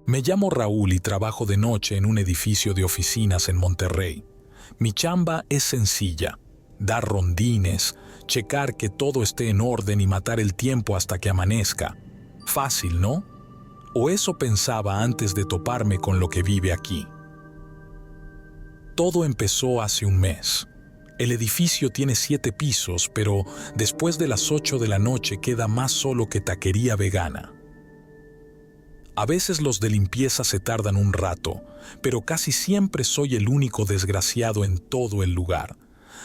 Me llamo Raúl y trabajo de noche en un edificio de oficinas en Monterrey. Mi chamba es sencilla: dar rondines, checar que todo esté en orden y matar el tiempo hasta que amanezca. Fácil, ¿no? O eso pensaba antes de toparme con lo que vive aquí. Todo empezó hace un mes. El edificio tiene 7 pisos, pero después de las 8 de la noche queda más solo que taquería vegana. A veces los de limpieza se tardan un rato, pero casi siempre soy el único desgraciado en todo el lugar.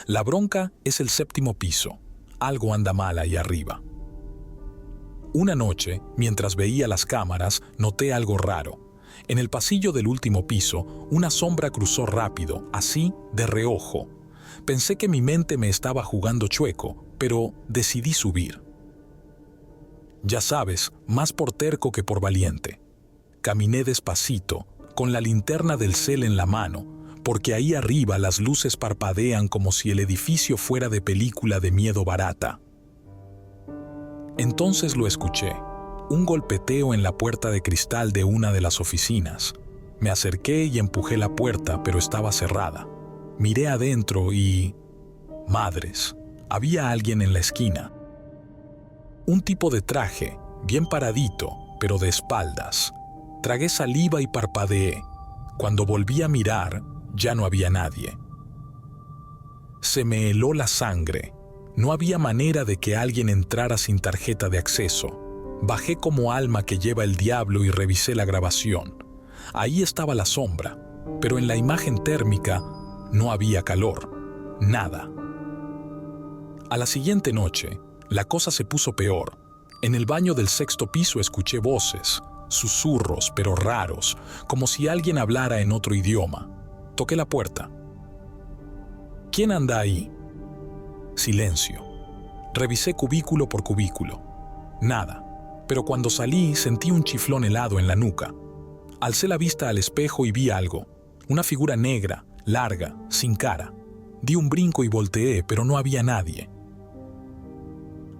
La bronca es el 7º piso. Algo anda mal ahí arriba. Una noche, mientras veía las cámaras, noté algo raro. En el pasillo del último piso, una sombra cruzó rápido, así, de reojo. Pensé que mi mente me estaba jugando chueco, pero decidí subir. Ya sabes, más por terco que por valiente. Caminé despacito, con la linterna del cel en la mano, porque ahí arriba las luces parpadean como si el edificio fuera de película de miedo barata. Entonces lo escuché, un golpeteo en la puerta de cristal de una de las oficinas. Me acerqué y empujé la puerta, pero estaba cerrada. Miré adentro y... madres, había alguien en la esquina. Un tipo de traje, bien paradito, pero de espaldas. Tragué saliva y parpadeé. Cuando volví a mirar, ya no había nadie. Se me heló la sangre. No había manera de que alguien entrara sin tarjeta de acceso. Bajé como alma que lleva el diablo y revisé la grabación. Ahí estaba la sombra, pero en la imagen térmica no había calor, nada. A la siguiente noche, la cosa se puso peor. En el baño del 6º piso escuché voces, susurros pero raros, como si alguien hablara en otro idioma. Toqué la puerta. ¿Quién anda ahí? Silencio. Revisé cubículo por cubículo. Nada. Pero cuando salí sentí un chiflón helado en la nuca. Alcé la vista al espejo y vi algo. Una figura negra, larga, sin cara. Di un brinco y volteé, pero no había nadie.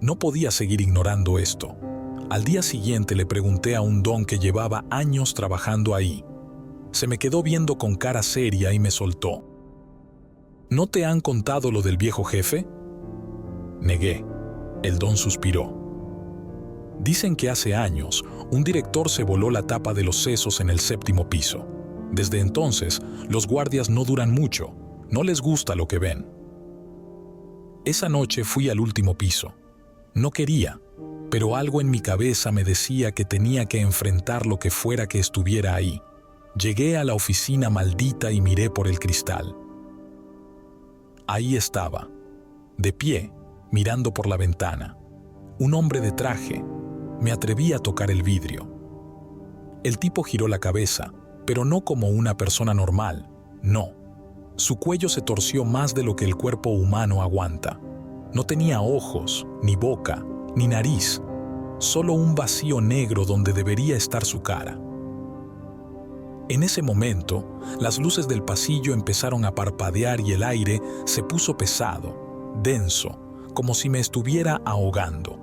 No podía seguir ignorando esto. Al día siguiente le pregunté a un don que llevaba años trabajando ahí. Se me quedó viendo con cara seria y me soltó. ¿No te han contado lo del viejo jefe? Negué. El don suspiró. Dicen que hace años un director se voló la tapa de los sesos en el 7º piso. Desde entonces, los guardias no duran mucho. No les gusta lo que ven. Esa noche fui al último piso. No quería, pero algo en mi cabeza me decía que tenía que enfrentar lo que fuera que estuviera ahí. Llegué a la oficina maldita y miré por el cristal. Ahí estaba, de pie, mirando por la ventana. Un hombre de traje. Me atreví a tocar el vidrio. El tipo giró la cabeza, pero no como una persona normal, no. Su cuello se torció más de lo que el cuerpo humano aguanta. No tenía ojos, ni boca, ni nariz, solo un vacío negro donde debería estar su cara. En ese momento, las luces del pasillo empezaron a parpadear y el aire se puso pesado, denso, como si me estuviera ahogando.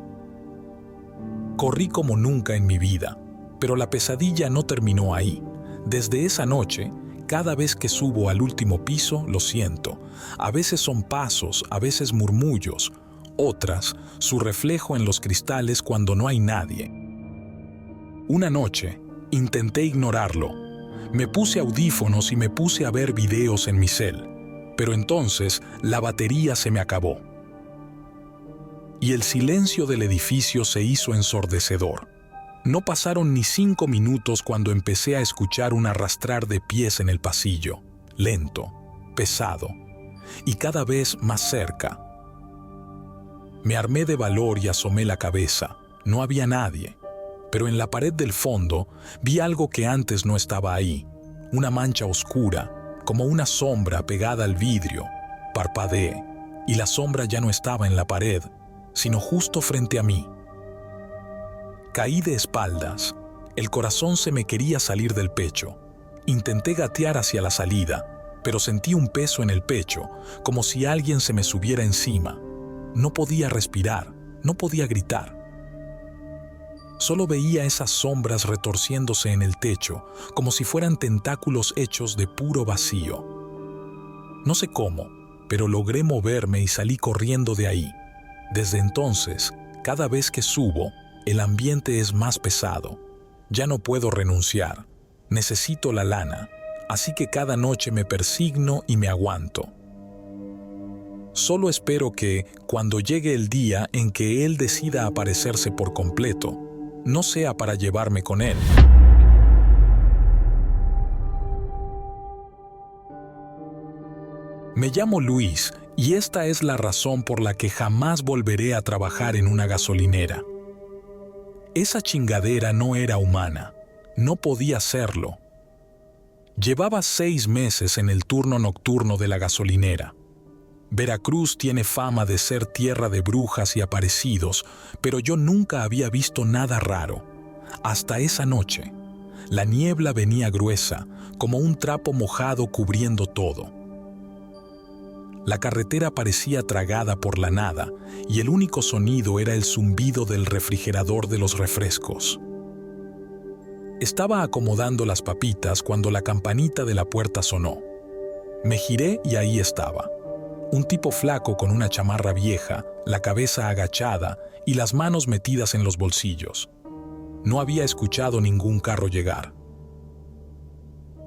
Corrí como nunca en mi vida, pero la pesadilla no terminó ahí. Desde esa noche, cada vez que subo al último piso, lo siento. A veces son pasos, a veces murmullos, otras, su reflejo en los cristales cuando no hay nadie. Una noche, intenté ignorarlo. Me puse audífonos y me puse a ver videos en mi cel, pero entonces la batería se me acabó. Y el silencio del edificio se hizo ensordecedor. No pasaron ni 5 minutos cuando empecé a escuchar un arrastrar de pies en el pasillo, lento, pesado, y cada vez más cerca. Me armé de valor y asomé la cabeza. No había nadie, pero en la pared del fondo vi algo que antes no estaba ahí, una mancha oscura, como una sombra pegada al vidrio. Parpadeé, y la sombra ya no estaba en la pared, sino justo frente a mí. Caí de espaldas. El corazón se me quería salir del pecho. Intenté gatear hacia la salida, pero sentí un peso en el pecho, como si alguien se me subiera encima. No podía respirar, no podía gritar. Solo veía esas sombras retorciéndose en el techo, como si fueran tentáculos hechos de puro vacío. No sé cómo, pero logré moverme y salí corriendo de ahí. Desde entonces, cada vez que subo, el ambiente es más pesado. Ya no puedo renunciar. Necesito la lana, así que cada noche me persigno y me aguanto. Solo espero que, cuando llegue el día en que él decida aparecerse por completo, no sea para llevarme con él. Me llamo Luis y esta es la razón por la que jamás volveré a trabajar en una gasolinera. Esa chingadera no era humana, no podía serlo. Llevaba 6 meses en el turno nocturno de la gasolinera. Veracruz tiene fama de ser tierra de brujas y aparecidos, pero yo nunca había visto nada raro. Hasta esa noche. La niebla venía gruesa, como un trapo mojado cubriendo todo. La carretera parecía tragada por la nada, y el único sonido era el zumbido del refrigerador de los refrescos. Estaba acomodando las papitas cuando la campanita de la puerta sonó. Me giré y ahí estaba. Un tipo flaco con una chamarra vieja, la cabeza agachada y las manos metidas en los bolsillos. No había escuchado ningún carro llegar.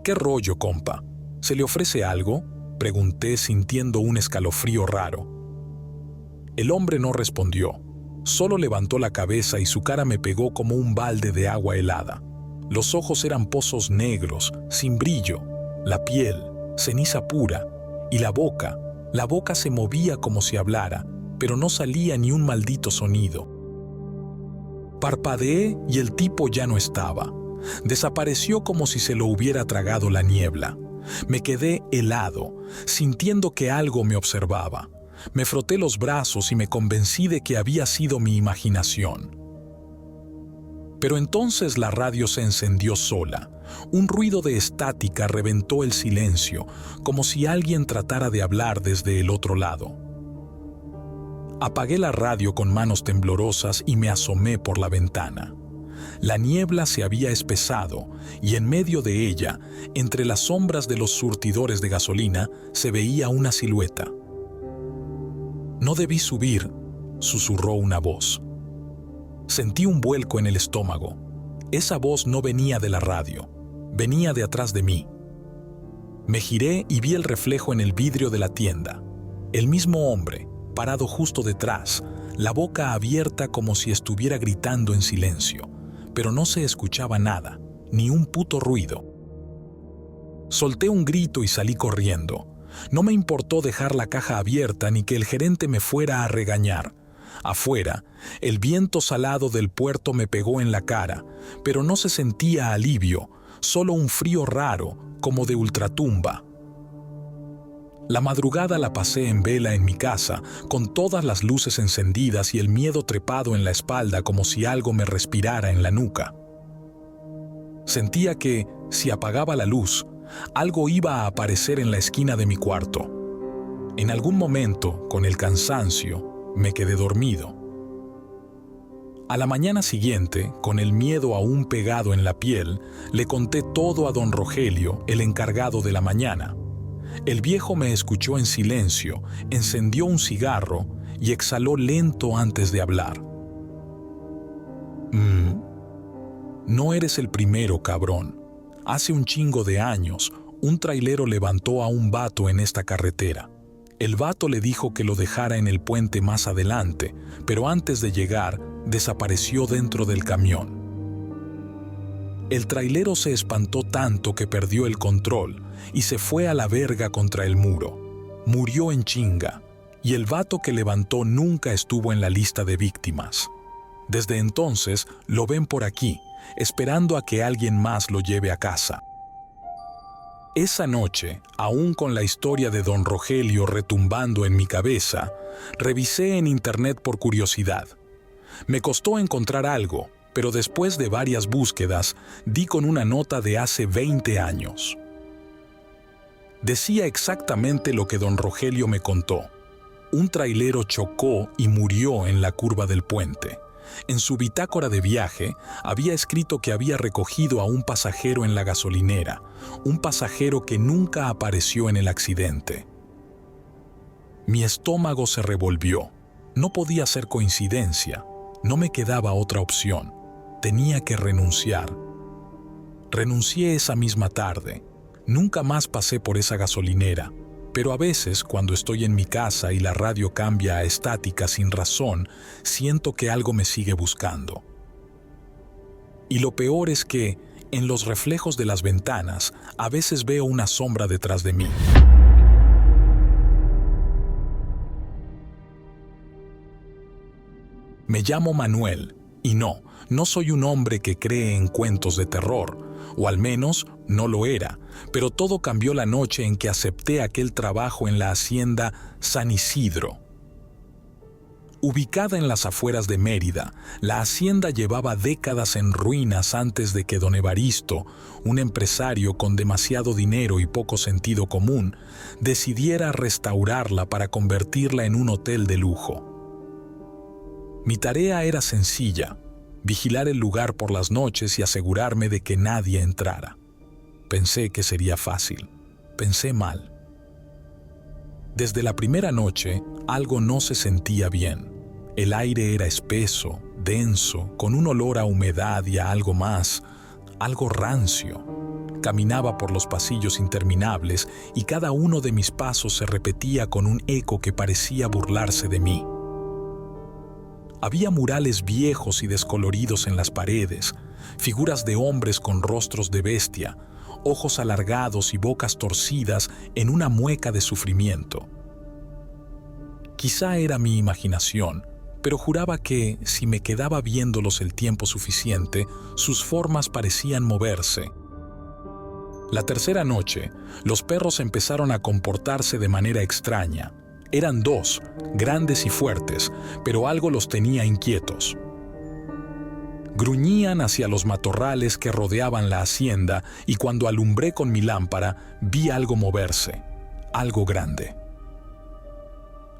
¿Qué rollo, compa? ¿Se le ofrece algo?, pregunté sintiendo un escalofrío raro. El hombre no respondió, solo levantó la cabeza y su cara me pegó como un balde de agua helada. Los ojos eran pozos negros, sin brillo, la piel, ceniza pura, y la boca se movía como si hablara, pero no salía ni un maldito sonido. Parpadeé y el tipo ya no estaba. Desapareció como si se lo hubiera tragado la niebla. Me quedé helado, sintiendo que algo me observaba. Me froté los brazos y me convencí de que había sido mi imaginación. Pero entonces la radio se encendió sola. Un ruido de estática reventó el silencio, como si alguien tratara de hablar desde el otro lado. Apagué la radio con manos temblorosas y me asomé por la ventana. La niebla se había espesado y en medio de ella, entre las sombras de los surtidores de gasolina, se veía una silueta. «No debí subir», susurró una voz. Sentí un vuelco en el estómago. Esa voz no venía de la radio, venía de atrás de mí. Me giré y vi el reflejo en el vidrio de la tienda. El mismo hombre, parado justo detrás, la boca abierta como si estuviera gritando en silencio, pero no se escuchaba nada, ni un puto ruido. Solté un grito y salí corriendo. No me importó dejar la caja abierta ni que el gerente me fuera a regañar. Afuera, el viento salado del puerto me pegó en la cara, pero no se sentía alivio, solo un frío raro, como de ultratumba. La madrugada la pasé en vela en mi casa, con todas las luces encendidas y el miedo trepado en la espalda como si algo me respirara en la nuca. Sentía que, si apagaba la luz, algo iba a aparecer en la esquina de mi cuarto. En algún momento, con el cansancio, me quedé dormido. A la mañana siguiente, con el miedo aún pegado en la piel, le conté todo a don Rogelio, el encargado de la mañana. El viejo me escuchó en silencio, encendió un cigarro y exhaló lento antes de hablar. No eres el primero, cabrón. Hace un chingo de años, un trailero levantó a un vato en esta carretera. El vato le dijo que lo dejara en el puente más adelante, pero antes de llegar, desapareció dentro del camión. El trailero se espantó tanto que perdió el control y se fue a la verga contra el muro. Murió en chinga, y el vato que levantó nunca estuvo en la lista de víctimas. Desde entonces lo ven por aquí, esperando a que alguien más lo lleve a casa. Esa noche, aún con la historia de don Rogelio retumbando en mi cabeza, revisé en internet por curiosidad. Me costó encontrar algo, pero después de varias búsquedas, di con una nota de hace 20 años. Decía exactamente lo que don Rogelio me contó. Un trailero chocó y murió en la curva del puente. En su bitácora de viaje había escrito que había recogido a un pasajero en la gasolinera, un pasajero que nunca apareció en el accidente. Mi estómago se revolvió. No podía ser coincidencia. No me quedaba otra opción. Tenía que renunciar. Renuncié esa misma tarde. Nunca más pasé por esa gasolinera, pero a veces, cuando estoy en mi casa y la radio cambia a estática sin razón, siento que algo me sigue buscando. Y lo peor es que, en los reflejos de las ventanas, a veces veo una sombra detrás de mí. Me llamo Manuel, y no soy un hombre que cree en cuentos de terror, o al menos no lo era, pero todo cambió la noche en que acepté aquel trabajo en la hacienda San Isidro. Ubicada en las afueras de Mérida, la hacienda llevaba décadas en ruinas antes de que don Evaristo, un empresario con demasiado dinero y poco sentido común, decidiera restaurarla para convertirla en un hotel de lujo. Mi tarea era sencilla: vigilar el lugar por las noches y asegurarme de que nadie entrara. Pensé que sería fácil. Pensé mal. Desde la primera noche, algo no se sentía bien. El aire era espeso, denso, con un olor a humedad y a algo más, algo rancio. Caminaba por los pasillos interminables y cada uno de mis pasos se repetía con un eco que parecía burlarse de mí. Había murales viejos y descoloridos en las paredes, figuras de hombres con rostros de bestia, ojos alargados y bocas torcidas en una mueca de sufrimiento. Quizá era mi imaginación, pero juraba que, si me quedaba viéndolos el tiempo suficiente, sus formas parecían moverse. La tercera noche, los perros empezaron a comportarse de manera extraña. Eran dos, grandes y fuertes, pero algo los tenía inquietos. Gruñían hacia los matorrales que rodeaban la hacienda y cuando alumbré con mi lámpara vi algo moverse, algo grande.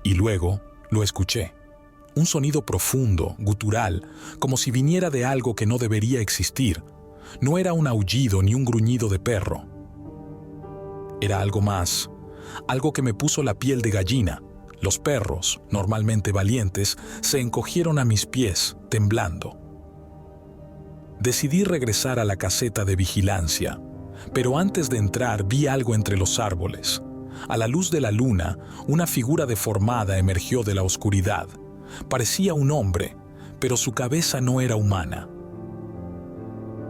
Y luego lo escuché. Un sonido profundo, gutural, como si viniera de algo que no debería existir. No era un aullido ni un gruñido de perro. Era algo más, algo que me puso la piel de gallina. Los perros, normalmente valientes, se encogieron a mis pies, temblando. Decidí regresar a la caseta de vigilancia, pero antes de entrar vi algo entre los árboles. A la luz de la luna, una figura deformada emergió de la oscuridad. Parecía un hombre, pero su cabeza no era humana.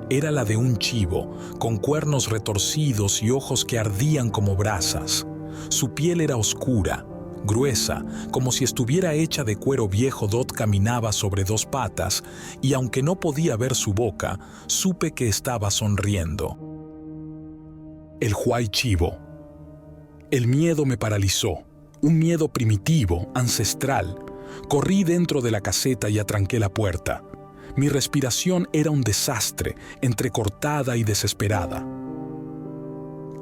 Era la de un chivo, con cuernos retorcidos y ojos que ardían como brasas. Su piel era oscura, gruesa, como si estuviera hecha de cuero viejo. Dot caminaba sobre dos patas, y aunque no podía ver su boca, supe que estaba sonriendo. El Huay Chivo. El miedo me paralizó, un miedo primitivo, ancestral. Corrí dentro de la caseta y atranqué la puerta. Mi respiración era un desastre, entrecortada y desesperada.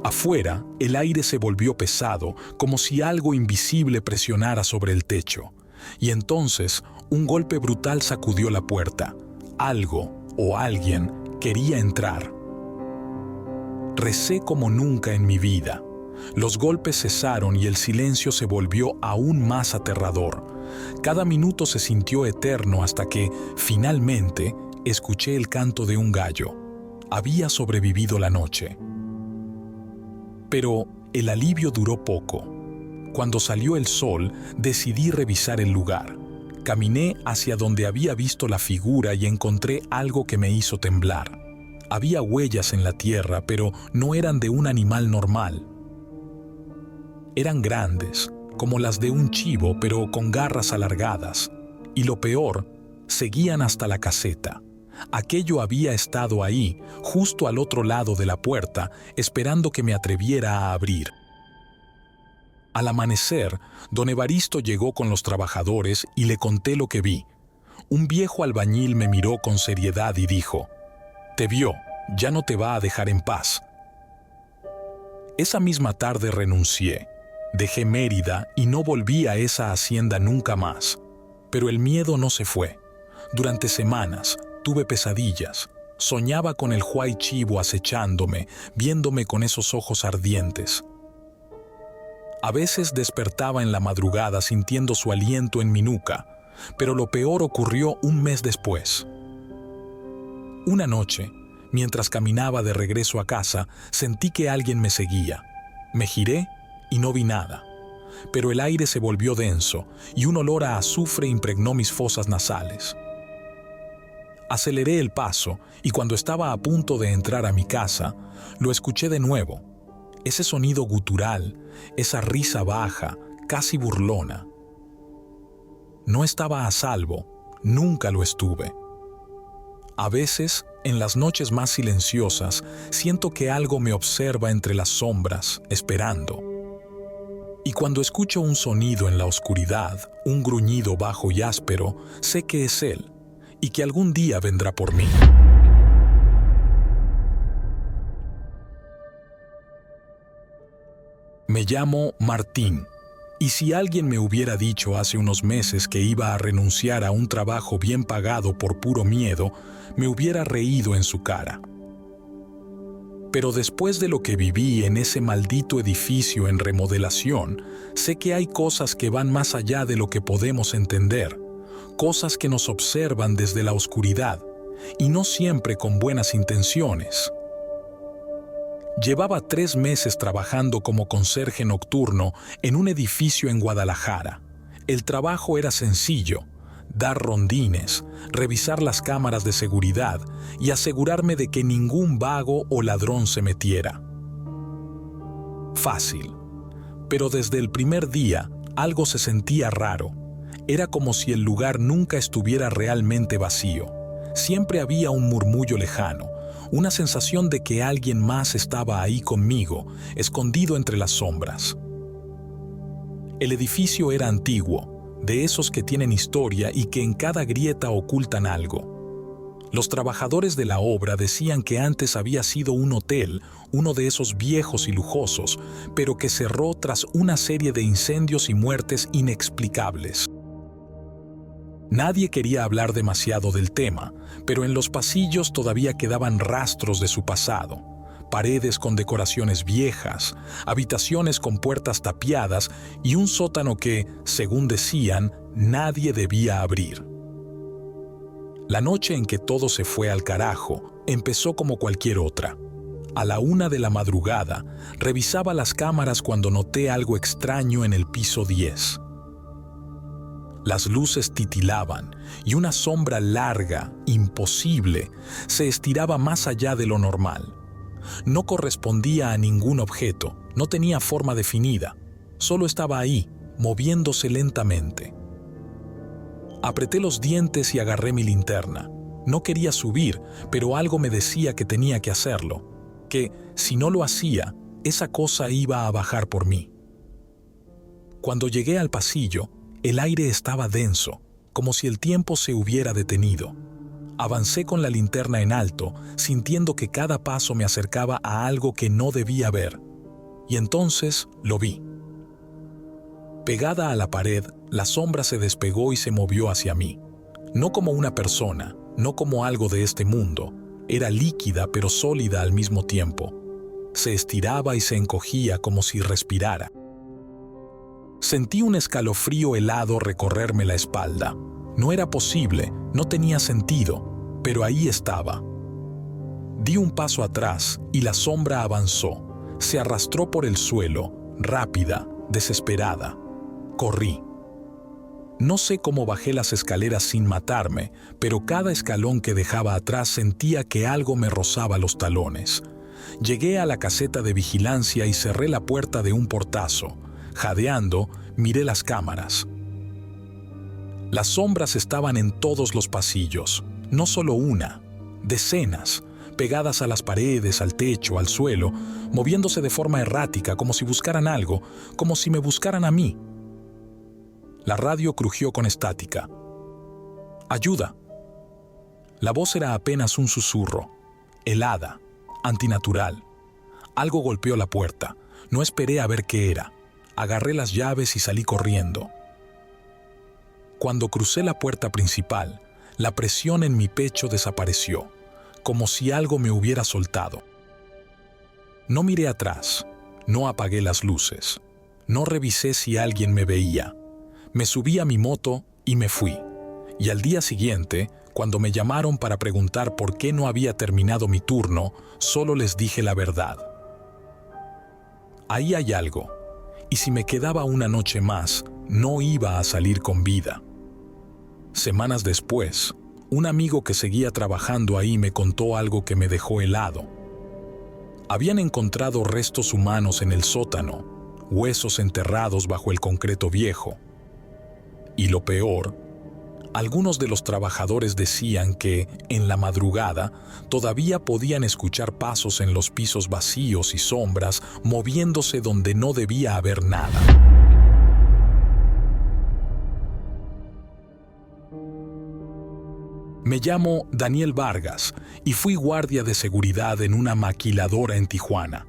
Afuera, el aire se volvió pesado, como si algo invisible presionara sobre el techo. Y entonces, un golpe brutal sacudió la puerta. Algo o alguien quería entrar. Recé como nunca en mi vida. Los golpes cesaron y el silencio se volvió aún más aterrador. Cada minuto se sintió eterno hasta que, finalmente, escuché el canto de un gallo. Había sobrevivido la noche. Pero el alivio duró poco. Cuando salió el sol, decidí revisar el lugar. Caminé hacia donde había visto la figura y encontré algo que me hizo temblar. Había huellas en la tierra, pero no eran de un animal normal. Eran grandes, como las de un chivo, pero con garras alargadas. Y lo peor, seguían hasta la caseta. Aquello había estado ahí, justo al otro lado de la puerta, esperando que me atreviera a abrir. Al amanecer, don Evaristo llegó con los trabajadores y le conté lo que vi. Un viejo albañil me miró con seriedad y dijo: «Te vio, ya no te va a dejar en paz». Esa misma tarde renuncié. Dejé Mérida y no volví a esa hacienda nunca más. Pero el miedo no se fue. Durante semanas tuve pesadillas. Soñaba con el Huay Chivo acechándome, viéndome con esos ojos ardientes. A veces despertaba en la madrugada sintiendo su aliento en mi nuca, pero lo peor ocurrió un mes después. Una noche, mientras caminaba de regreso a casa, sentí que alguien me seguía. Me giré y no vi nada, pero el aire se volvió denso y un olor a azufre impregnó mis fosas nasales. Aceleré el paso y cuando estaba a punto de entrar a mi casa, lo escuché de nuevo. Ese sonido gutural, esa risa baja, casi burlona. No estaba a salvo, nunca lo estuve. A veces, en las noches más silenciosas, siento que algo me observa entre las sombras, esperando. Y cuando escucho un sonido en la oscuridad, un gruñido bajo y áspero, sé que es él, y que algún día vendrá por mí. Me llamo Martín, y si alguien me hubiera dicho hace unos meses que iba a renunciar a un trabajo bien pagado por puro miedo, me hubiera reído en su cara. Pero después de lo que viví en ese maldito edificio en remodelación, sé que hay cosas que van más allá de lo que podemos entender, cosas que nos observan desde la oscuridad, y no siempre con buenas intenciones. Llevaba 3 meses trabajando como conserje nocturno en un edificio en Guadalajara. El trabajo era sencillo: dar rondines, revisar las cámaras de seguridad y asegurarme de que ningún vago o ladrón se metiera. Fácil. Pero desde el primer día algo se sentía raro. Era como si el lugar nunca estuviera realmente vacío. Siempre había un murmullo lejano, una sensación de que alguien más estaba ahí conmigo, escondido entre las sombras. El edificio era antiguo, de esos que tienen historia y que en cada grieta ocultan algo. Los trabajadores de la obra decían que antes había sido un hotel, uno de esos viejos y lujosos, pero que cerró tras una serie de incendios y muertes inexplicables. Nadie quería hablar demasiado del tema, pero en los pasillos todavía quedaban rastros de su pasado. Paredes con decoraciones viejas, habitaciones con puertas tapiadas y un sótano que, según decían, nadie debía abrir. La noche en que todo se fue al carajo empezó como cualquier otra. A la 1 de la madrugada, revisaba las cámaras cuando noté algo extraño en el piso 10. Las luces titilaban y una sombra larga, imposible, se estiraba más allá de lo normal. No correspondía a ningún objeto, no tenía forma definida, solo estaba ahí, moviéndose lentamente. Apreté los dientes y agarré mi linterna. No quería subir, pero algo me decía que tenía que hacerlo, que, si no lo hacía, esa cosa iba a bajar por mí. Cuando llegué al pasillo, el aire estaba denso, como si el tiempo se hubiera detenido. Avancé con la linterna en alto, sintiendo que cada paso me acercaba a algo que no debía ver. Y entonces lo vi. Pegada a la pared, la sombra se despegó y se movió hacia mí. No como una persona, no como algo de este mundo. Era líquida pero sólida al mismo tiempo. Se estiraba y se encogía como si respirara. Sentí un escalofrío helado recorrerme la espalda. No era posible, no tenía sentido, pero ahí estaba. Di un paso atrás y la sombra avanzó. Se arrastró por el suelo, rápida, desesperada. Corrí. No sé cómo bajé las escaleras sin matarme, pero cada escalón que dejaba atrás sentía que algo me rozaba los talones. Llegué a la caseta de vigilancia y cerré la puerta de un portazo. Jadeando, miré las cámaras. Las sombras estaban en todos los pasillos, no solo una, decenas, pegadas a las paredes, al techo, al suelo, moviéndose de forma errática, como si buscaran algo, como si me buscaran a mí. La radio crujió con estática. ¡Ayuda! La voz era apenas un susurro, helada, antinatural. Algo golpeó la puerta. No esperé a ver qué era. Agarré las llaves y salí corriendo. Cuando crucé la puerta principal, La presión en mi pecho desapareció, como si algo me hubiera soltado. No miré atrás, no apagué las luces, no revisé si alguien me veía. Me subí a mi moto y me fui. Y al día siguiente, cuando me llamaron para preguntar por qué no había terminado mi turno, solo les dije la verdad. Ahí hay algo, y si me quedaba una noche más, no iba a salir con vida. Semanas después, un amigo que seguía trabajando ahí me contó algo que me dejó helado. Habían encontrado restos humanos en el sótano, huesos enterrados bajo el concreto viejo. Y lo peor, algunos de los trabajadores decían que, en la madrugada, todavía podían escuchar pasos en los pisos vacíos y sombras moviéndose donde no debía haber nada. Me llamo Daniel Vargas y fui guardia de seguridad en una maquiladora en Tijuana.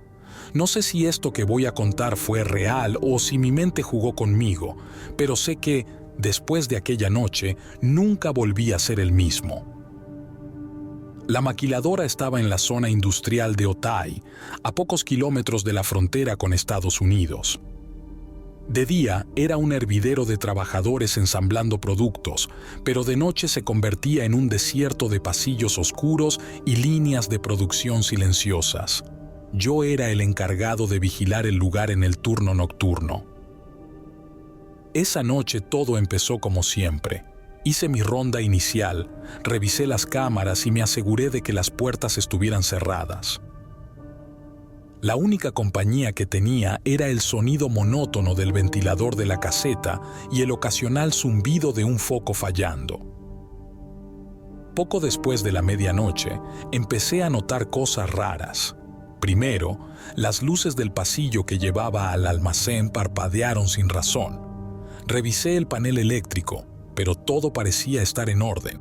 No sé si esto que voy a contar fue real o si mi mente jugó conmigo, pero sé que, después de aquella noche, nunca volví a ser el mismo. La maquiladora estaba en la zona industrial de Otay, a pocos kilómetros de la frontera con Estados Unidos. De día era un hervidero de trabajadores ensamblando productos, pero de noche se convertía en un desierto de pasillos oscuros y líneas de producción silenciosas. Yo era el encargado de vigilar el lugar en el turno nocturno. Esa noche todo empezó como siempre. Hice mi ronda inicial, revisé las cámaras y me aseguré de que las puertas estuvieran cerradas. La única compañía que tenía era el sonido monótono del ventilador de la caseta y el ocasional zumbido de un foco fallando. Poco después de la medianoche, empecé a notar cosas raras. Primero, las luces del pasillo que llevaba al almacén parpadearon sin razón. Revisé el panel eléctrico, pero todo parecía estar en orden.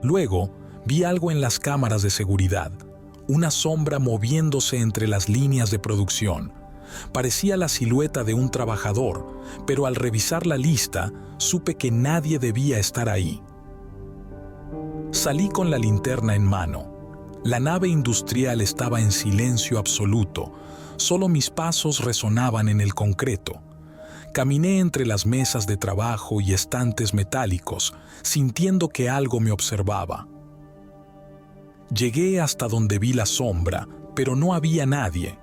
Luego, vi algo en las cámaras de seguridad. Una sombra moviéndose entre las líneas de producción. Parecía la silueta de un trabajador, pero al revisar la lista, supe que nadie debía estar ahí. Salí con la linterna en mano. La nave industrial estaba en silencio absoluto, solo mis pasos resonaban en el concreto. Caminé entre las mesas de trabajo y estantes metálicos, sintiendo que algo me observaba. Llegué hasta donde vi la sombra, pero no había nadie.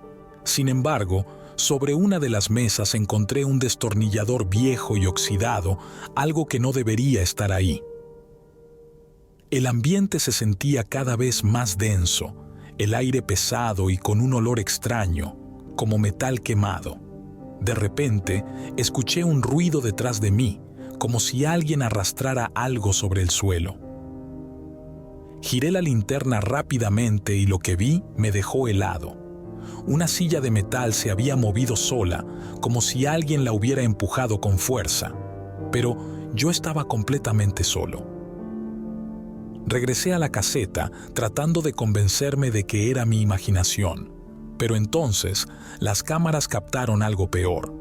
Sin embargo, sobre una de las mesas encontré un destornillador viejo y oxidado, algo que no debería estar ahí. El ambiente se sentía cada vez más denso, el aire pesado y con un olor extraño, como metal quemado. De repente, escuché un ruido detrás de mí, como si alguien arrastrara algo sobre el suelo. Giré la linterna rápidamente y lo que vi me dejó helado. Una silla de metal se había movido sola, como si alguien la hubiera empujado con fuerza, pero yo estaba completamente solo. Regresé a la caseta tratando de convencerme de que era mi imaginación, pero entonces las cámaras captaron algo peor.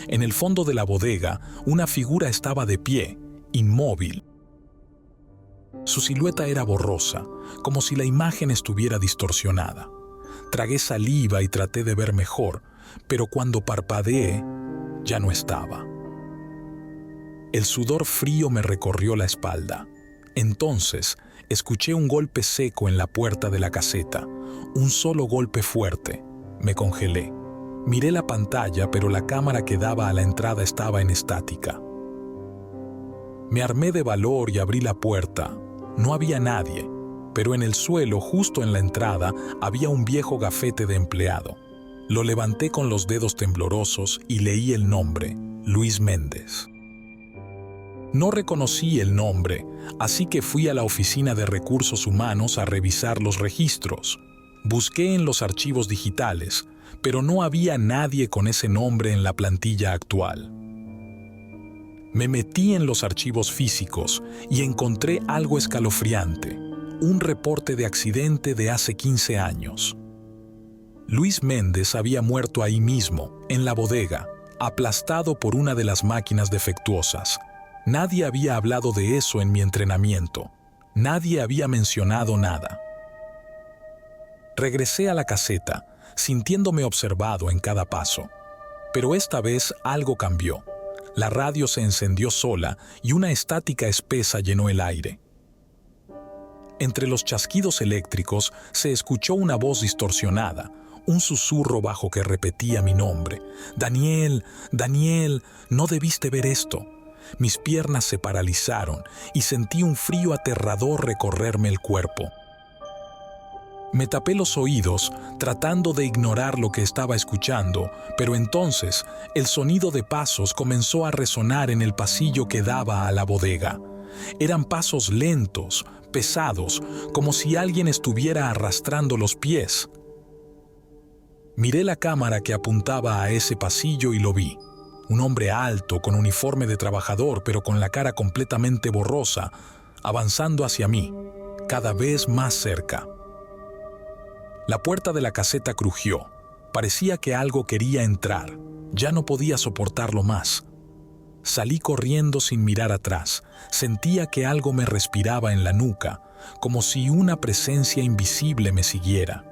En el fondo de la bodega, una figura estaba de pie, inmóvil. Su silueta era borrosa, como si la imagen estuviera distorsionada. Tragué saliva y traté de ver mejor, pero cuando parpadeé, ya no estaba. El sudor frío me recorrió la espalda. Entonces, escuché un golpe seco en la puerta de la caseta, un solo golpe fuerte. Me congelé. Miré la pantalla, pero la cámara que daba a la entrada estaba en estática. Me armé de valor y abrí la puerta. No había nadie, pero en el suelo, justo en la entrada, había un viejo gafete de empleado. Lo levanté con los dedos temblorosos y leí el nombre, Luis Méndez. No reconocí el nombre, así que fui a la oficina de recursos humanos a revisar los registros. Busqué en los archivos digitales, pero no había nadie con ese nombre en la plantilla actual. Me metí en los archivos físicos y encontré algo escalofriante, un reporte de accidente de hace 15 años. Luis Méndez había muerto ahí mismo, en la bodega, aplastado por una de las máquinas defectuosas. Nadie había hablado de eso en mi entrenamiento. Nadie había mencionado nada. Regresé a la caseta, sintiéndome observado en cada paso. Pero esta vez algo cambió. La radio se encendió sola y una estática espesa llenó el aire. Entre los chasquidos eléctricos se escuchó una voz distorsionada, un susurro bajo que repetía mi nombre. «Daniel, Daniel, no debiste ver esto». Mis piernas se paralizaron y sentí un frío aterrador recorrerme el cuerpo. Me tapé los oídos tratando de ignorar lo que estaba escuchando, pero entonces el sonido de pasos comenzó a resonar en el pasillo que daba a la bodega. Eran pasos lentos, pesados, como si alguien estuviera arrastrando los pies. Miré la cámara que apuntaba a ese pasillo y lo vi. Un hombre alto, con uniforme de trabajador, pero con la cara completamente borrosa, avanzando hacia mí, cada vez más cerca. La puerta de la caseta crujió. Parecía que algo quería entrar. Ya no podía soportarlo más. Salí corriendo sin mirar atrás. Sentía que algo me respiraba en la nuca, como si una presencia invisible me siguiera.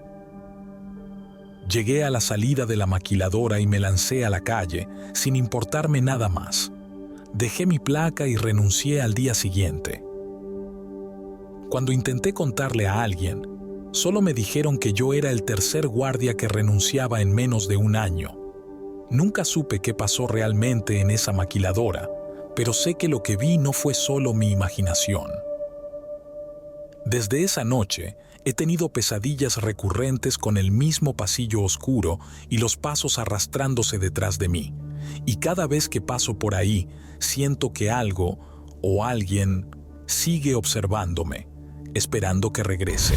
Llegué a la salida de la maquiladora y me lancé a la calle, sin importarme nada más. Dejé mi placa y renuncié al día siguiente. Cuando intenté contarle a alguien, solo me dijeron que yo era el tercer guardia que renunciaba en menos de un año. Nunca supe qué pasó realmente en esa maquiladora, pero sé que lo que vi no fue solo mi imaginación. Desde esa noche, he tenido pesadillas recurrentes con el mismo pasillo oscuro y los pasos arrastrándose detrás de mí. Y cada vez que paso por ahí, siento que algo o alguien sigue observándome, esperando que regrese.